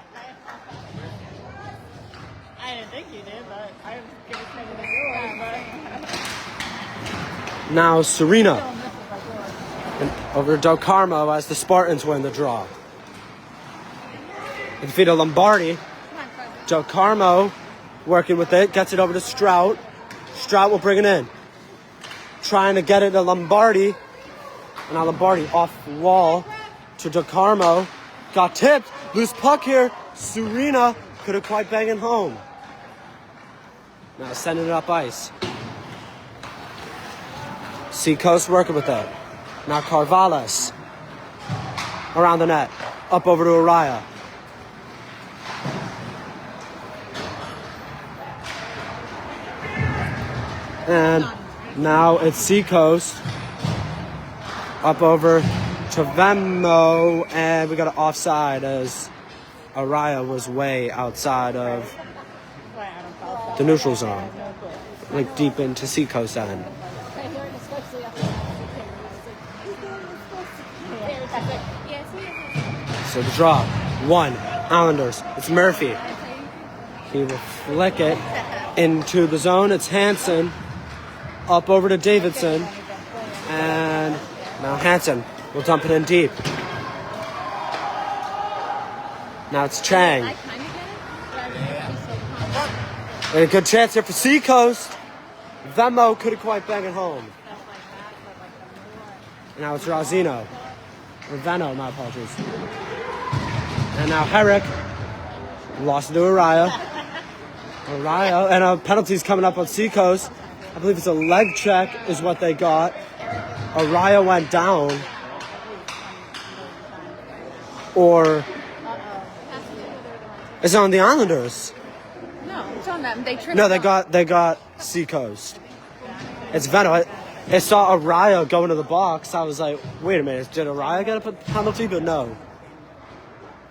I didn't think you did, but I was going to say that. Now Serena. And over to Del Carmo as the Spartans win the draw. In feet of Lombardi. Del Carmo working with it, gets it over to Strout. Strout will bring it in. Trying to get it to Lombardi. And now Lombardi off wall to Del Carmo. Got tipped. Loose puck here. Serena couldn't quite bang it home. Now sending it up ice. Seacoast working with it. Now Carvalhas. Around the net. Up over to Araya. And now it's Seacoast. Up over to Venmo. And we got an offside as Araya was way outside of the neutral zone. Like deep into Seacoast end. So the draw. 1 Islanders. It's Murphy. He will flick it into the zone. It's Hansen. Up over to Davidson. And now Hansen will dump it in deep. Now it's Chang. And a good chance here for Seacoast. Venmo couldn't quite bang it home. And now it's Rosino. Or Venno, my apologies. And now Herrick. Lost it to Araya. Araya. And a penalty's coming up on Seacoast. I believe it's a leg check is what they got. Araya went down. Or is it on the Islanders? No, it's on them. They tripped. No, they got Seacoast. It's Venno. I saw Araya go into the box. I was like, wait a minute, did Araya get a penalty? But no.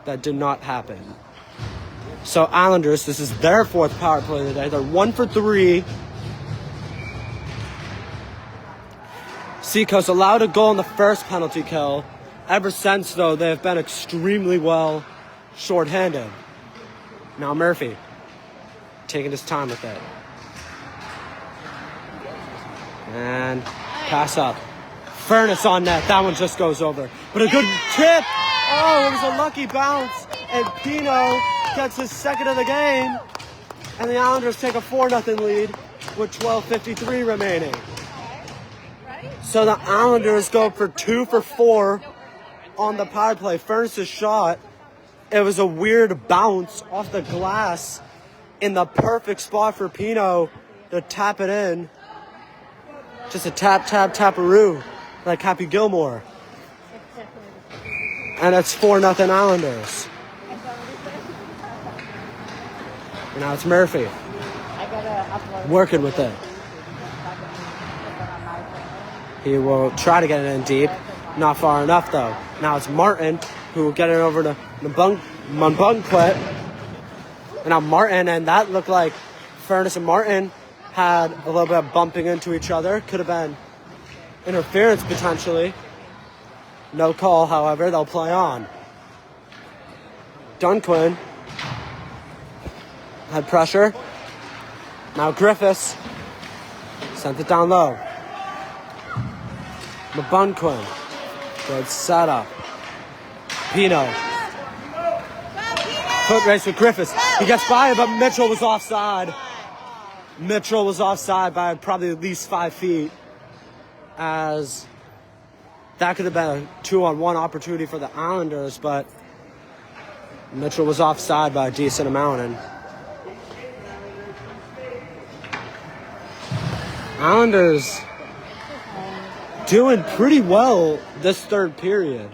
That did not happen. So Islanders, this is their 4th power play of the day. They're 1 for 3. Seacoast allowed a goal in the first penalty kill. Ever since, though, they have been extremely well shorthanded. Now Murphy, taking his time with it. And pass up. Furnace on net. That one just goes over. But a good tip. Oh, it was a lucky bounce, and Pino gets his second of the game, and the Islanders take a 4-0 lead with 12:53 remaining. So the Islanders go for 2 for 4 on the power play. Furness's shot, it was a weird bounce off the glass in the perfect spot for Pino to tap it in. Just a taparoo, like Happy Gilmore. And it's 4-0 Islanders. And now it's Murphy working with it. He will try to get it in deep. Not far enough, though. Now it's Martin who will get it over to Mbungquit. And now Martin, and that looked like Furness and Martin had a little bit of bumping into each other. Could have been interference, potentially. No call, however. They'll play on. Dunquin had pressure. Now Griffiths sent it down low. Mbungquit. Good setup. Pino. Foot race with Griffiths. He gets by it, but Mitchell was offside. Mitchell was offside by probably at least 5 feet, as that could have been a 2-on-1 opportunity for the Islanders, but Mitchell was offside by a decent amount. And Islanders doing pretty well this third period.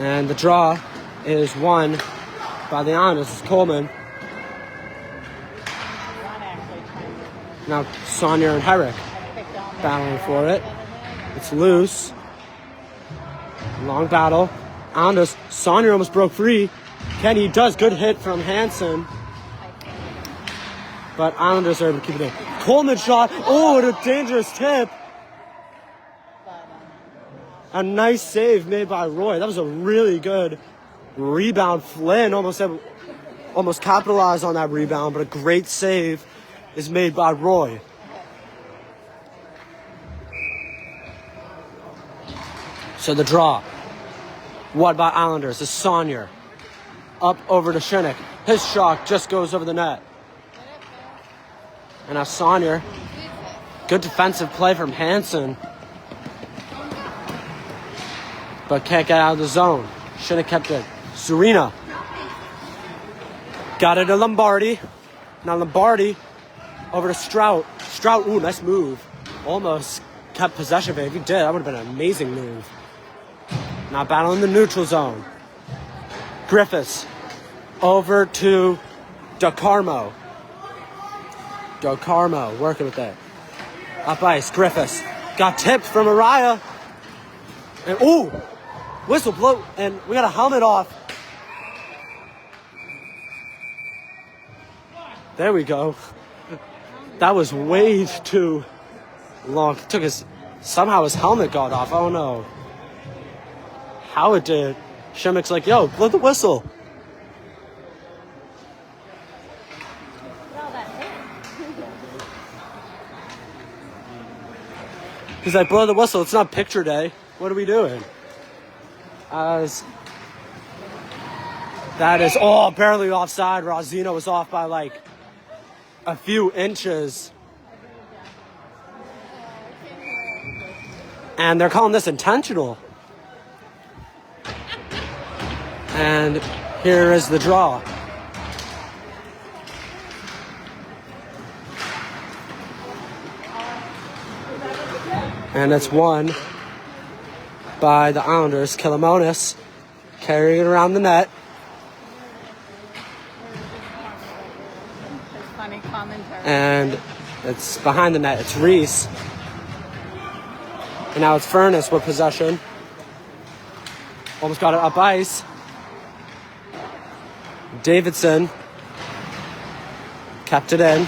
And the draw is won by the Islanders. It's Coleman. Now Saunier and Herrick battling for it. It's loose. Long battle. Islanders. Saunier almost broke free. Kenny does good hit from Hansen. But Islanders are able to keep it in. Coleman shot. Oh, and a dangerous tip. A nice save made by Roy. That was a really good rebound. Flynn almost capitalized on that rebound, but a great save is made by Roy. So the draw, won by Islanders, is Saunier. Up over to Shinnick. His shot just goes over the net. And now Saunier. Good defensive play from Hansen. But can't get out of the zone. Should have kept it. Serena. Got it to Lombardi. Now Lombardi over to Strout. Strout, ooh, nice move. Almost kept possession of it. If he did, that would have been an amazing move. Now battling the neutral zone. Griffiths over to DeCarmo. DeCarmo working with it. Up ice, Griffiths. Got tipped from Araya. And ooh, whistle blow, and we got a helmet off. There we go. That was way too long. Somehow his helmet got off. I don't know how it did. Shimmick's like, yo, blow the whistle. He's like, blow the whistle. It's not picture day. What are we doing? That is barely offside. Rosino was off by like a few inches. And they're calling this intentional. And here is the draw. And it's won by the Islanders. Kilamonis carrying it around the net. And it's behind the net. It's Reese. And now it's Furness with possession. Almost got it up ice. Davidson kept it in.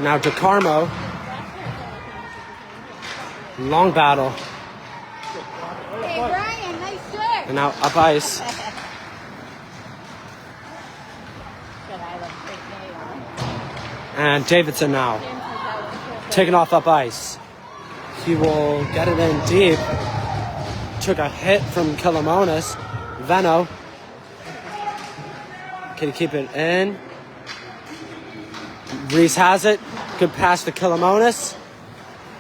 Now DeCarmo. Long battle. Hey, Brian, nice shirt. And now up ice. And Davidson now. Taking off up ice. He will get it in deep. Took a hit from Kilomonis. Veno. Can he keep it in? Reese has it. Good pass to Kilomonis.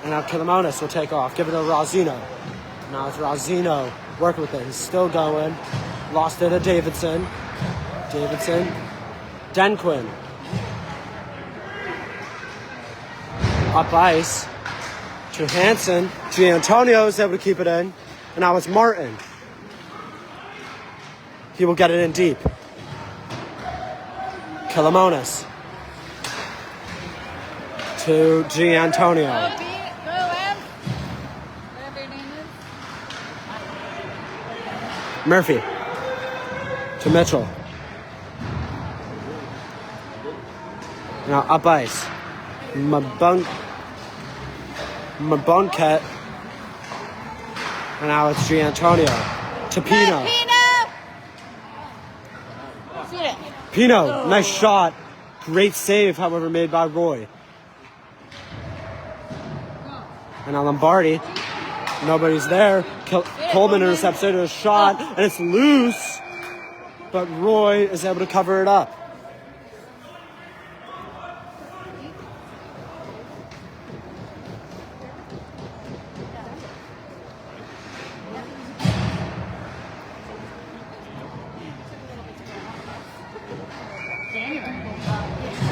And now Kilomonis will take off. Give it to Rosino. Now it's Rosino working with it. He's still going. Lost it to Davidson. Davidson. Denquin. Up ice to Hansen. Giantonio is able to keep it in. And now it's Martin. He will get it in deep. Kilomonis. To Giantonio. Murphy. To Mitchell. Now up ice. Mabonket. And now it's Giantonio. To Pino. Pino, nice shot. Great save, however, made by Roy. And now Lombardi. Nobody's there. Coleman intercepts it, a shot, and it's loose. But Roy is able to cover it up.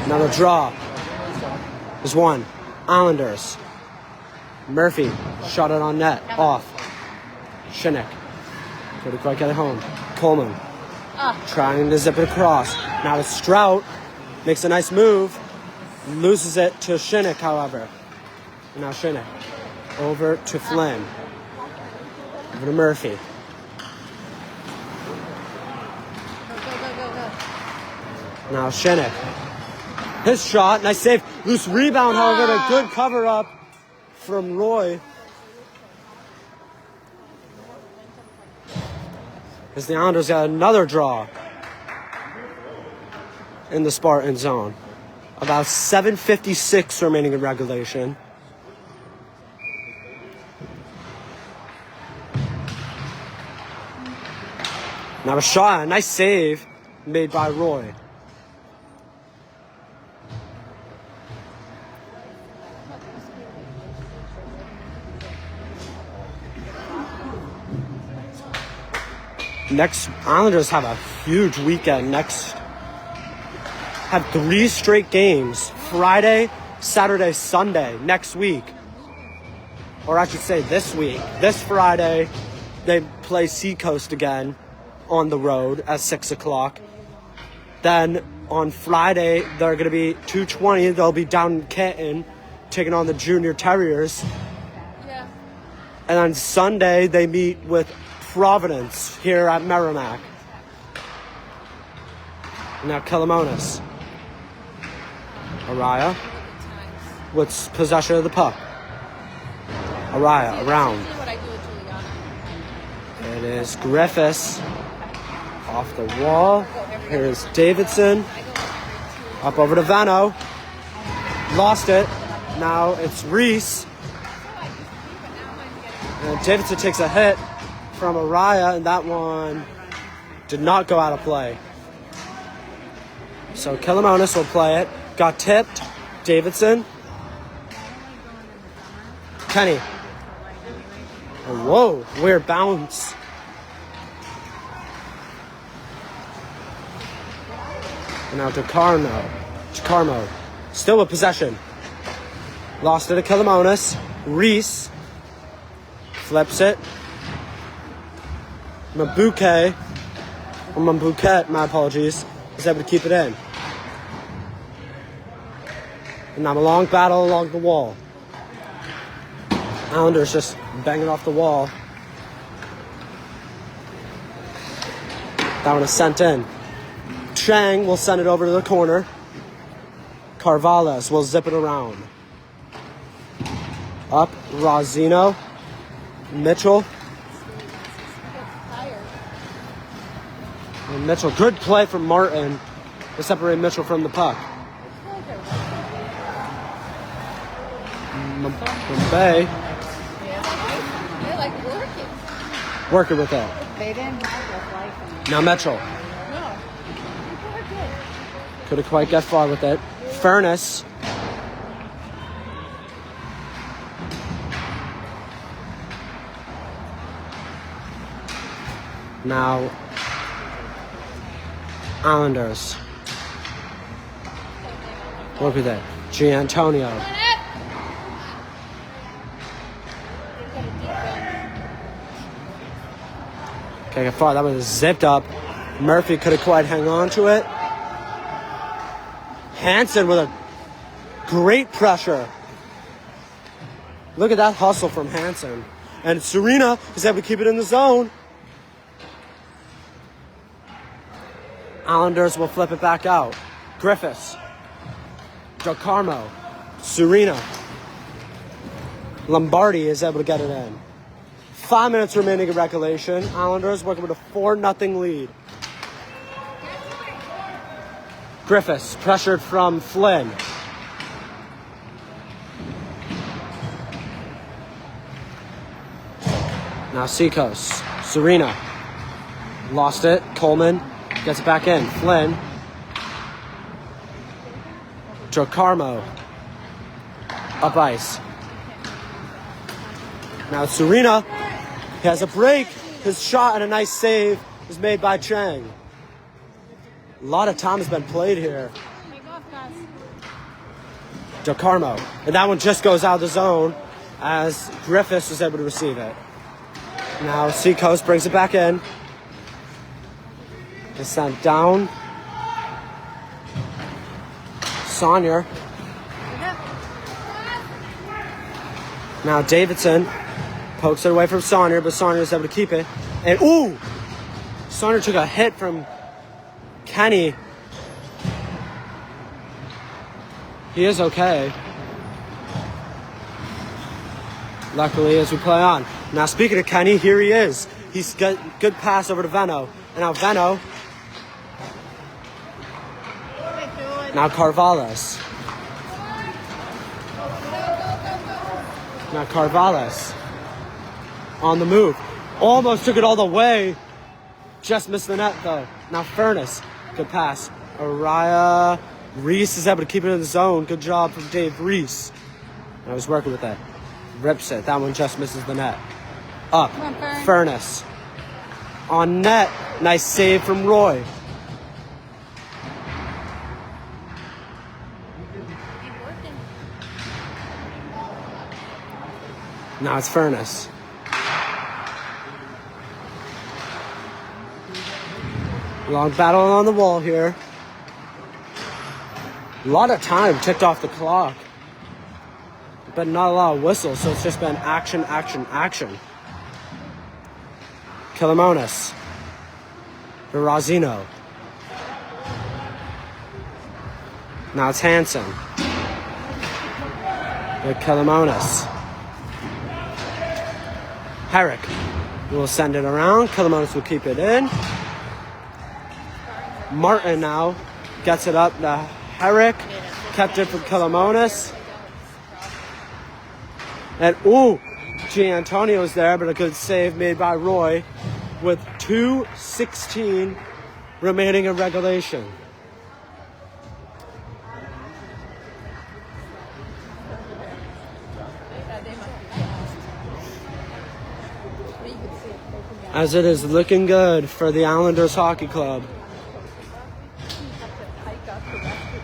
Another draw. There's one. Islanders. Murphy shot it on net. Off. Shinnick. Couldn't quite get it home. Coleman. Trying to zip it across. Now it's Strout. Makes a nice move. Loses it to Shinnick, however. And now Shinnick. Over to Flynn. Over to Murphy. Now Shinnick. His shot, nice save. Loose rebound, however, a good cover up from Roy. As the Islanders got another draw in the Spartan zone. About 7:56 remaining in regulation. Now a shot, a nice save made by Roy. Next, Islanders have a huge weekend. Next, have 3 straight games. Friday, Saturday, Sunday, next week. Or I should say this week. This Friday, they play Seacoast again on the road at 6 o'clock. Then on Friday, they're going to be 2:20. They'll be down in Canton taking on the Junior Terriers. Yeah. And on Sunday, they meet with Providence here at Merrimack. Now Kilomonis. Araya with possession of the puck. Araya around. It is Griffiths off the wall. Here is Davidson. Up over to Veno. Lost it. Now it's Reese. And Davidson takes a hit from Araya, and that one did not go out of play. So Kilomonis will play it. Got tipped. Davidson. Kenny. Oh, whoa, weird bounce. And now DeCarmo. Still with possession. Lost it to Kilomonis. Reese. Flips it. Mabuket, my apologies, is able to keep it in. And now a long battle along the wall. Islanders just banging off the wall. That one is sent in. Chang will send it over to the corner. Carvalhas will zip it around. Up, Rosino. Mitchell. And Mitchell, good play from Martin to separate Mitchell from the puck. Bay. They like working. Working with it. They didn't have this license. Now Metro. No. People are good. Couldn't quite get far with it. Furnace. Now Islanders. Work with it. Giantonio. Okay, get far. That was zipped up. Murphy couldn't quite hang on to it. Hansen with a great pressure. Look at that hustle from Hansen. And Serena is able to keep it in the zone. Islanders will flip it back out. Griffiths. Del Carmo. Serena. Lombardi is able to get it in. 5 minutes remaining in regulation. Islanders working with a 4-0 lead. Griffiths pressured from Flynn. Now Seacoast. Serena. Lost it. Coleman gets it back in. Flynn. Carmo. Up ice. Now Serena. He has a break. His shot and a nice save is made by Chang. A lot of time has been played here. Del Carmo. And that one just goes out of the zone as Griffiths was able to receive it. Now Seacoast brings it back in. It's sent down. Saunier. Now Davidson pokes it away from Saunier, but Saunier is able to keep it. And ooh! Saunier took a hit from Kenny. He is okay. Luckily, as we play on. Now, speaking of Kenny, here he is. He's got good pass over to Venno. And now Venno. Now Carvalhas. Now Carvalhas. On the move. Almost took it all the way. Just missed the net, though. Now Furnace. Good pass. Araya. Reese is able to keep it in the zone. Good job from Dave Reese. I was working with that. Rips it. That one just misses the net. Up. Come on, Furnace. On net. Nice save from Roy. Now it's Furnace. Long battle on the wall here. A lot of time ticked off the clock. But not a lot of whistles, so it's just been action, action, action. Kilomonis. Verrazino. Now it's Hansen. With Kilomonis. Herrick will send it around. Kilomonis will keep it in. Martin now gets it up to Herrick. Kept it from Kilomonis. And ooh, Giantonio's there, but a good save made by Roy with 2:16 remaining in regulation. As it is looking good for the Islanders Hockey Club.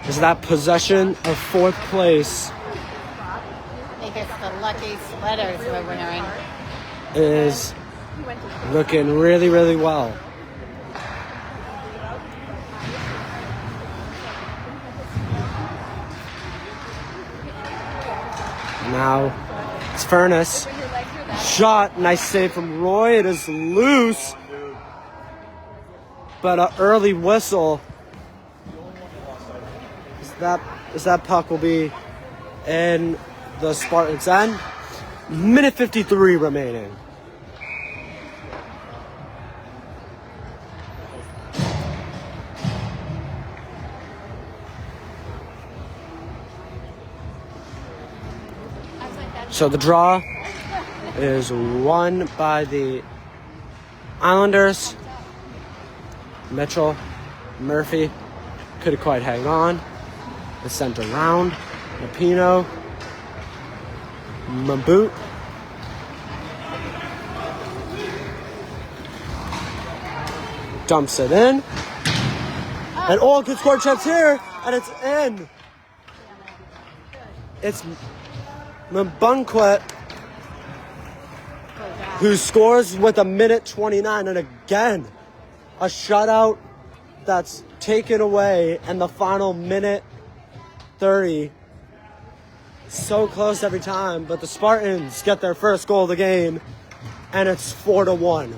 Is that possession of fourth place I think it's the lucky sweaters we're wearing. is looking really, really well. Now it's Furnace. Shot, nice save from Roy. It is loose, but an early whistle. Is that puck will be in the Spartans' end. Minute 53 remaining. So the draw is won by the Islanders. Mitchell, Murphy couldn't quite hang on. It's sent around. Rapino, Maboot. Dumps it in. And all good score chance here, and it's in. It's Mbunquet who scores with a minute 29, and again, a shutout that's taken away in the final minute 30. So close every time, but the Spartans get their first goal of the game, and it's 4-1.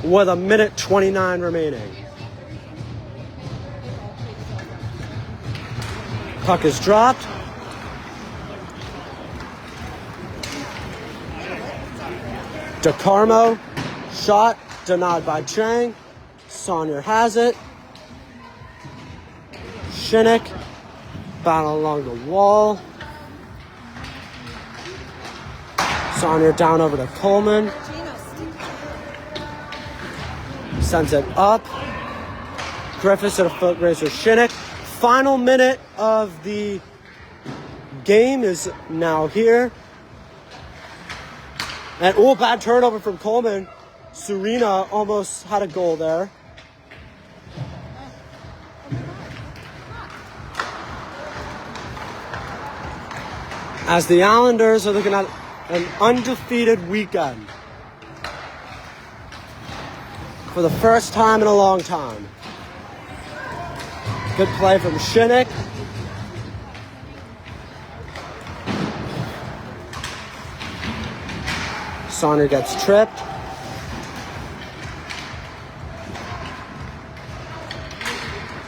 With a minute 29 remaining. Puck is dropped. DeCarmo, shot, denied by Chang. Saunier has it. Shinnick, battle along the wall. Saunier down over to Coleman. Sends it up. Griffiths at a foot race with Shinnick. Final minute of the game is now here. And bad turnover from Coleman. Serena almost had a goal there. As the Islanders are looking at an undefeated weekend for the first time in a long time. Good play from Shinnick. Saunier gets tripped.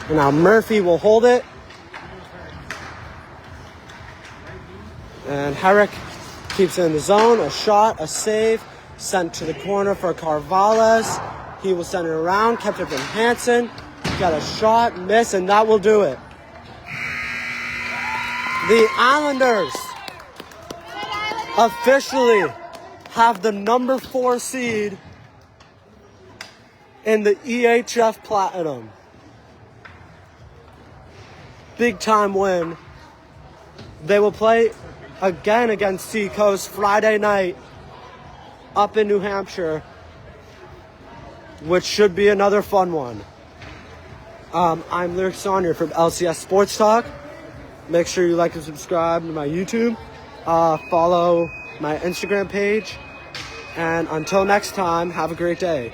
And now Murphy will hold it. And Herrick keeps it in the zone. A shot, a save. Sent to the corner for Carvalles. He will send it around. Kept it from Hansen. Got a shot, miss, and that will do it. The Islanders officially have the number 4 seed in the EHF Platinum. Big time win. They will play again against Seacoast Friday night up in New Hampshire, which should be another fun one. I'm Lyric Saunier from LCS Sports Talk. Make sure you like and subscribe to my YouTube. Follow my Instagram page. And until next time, have a great day.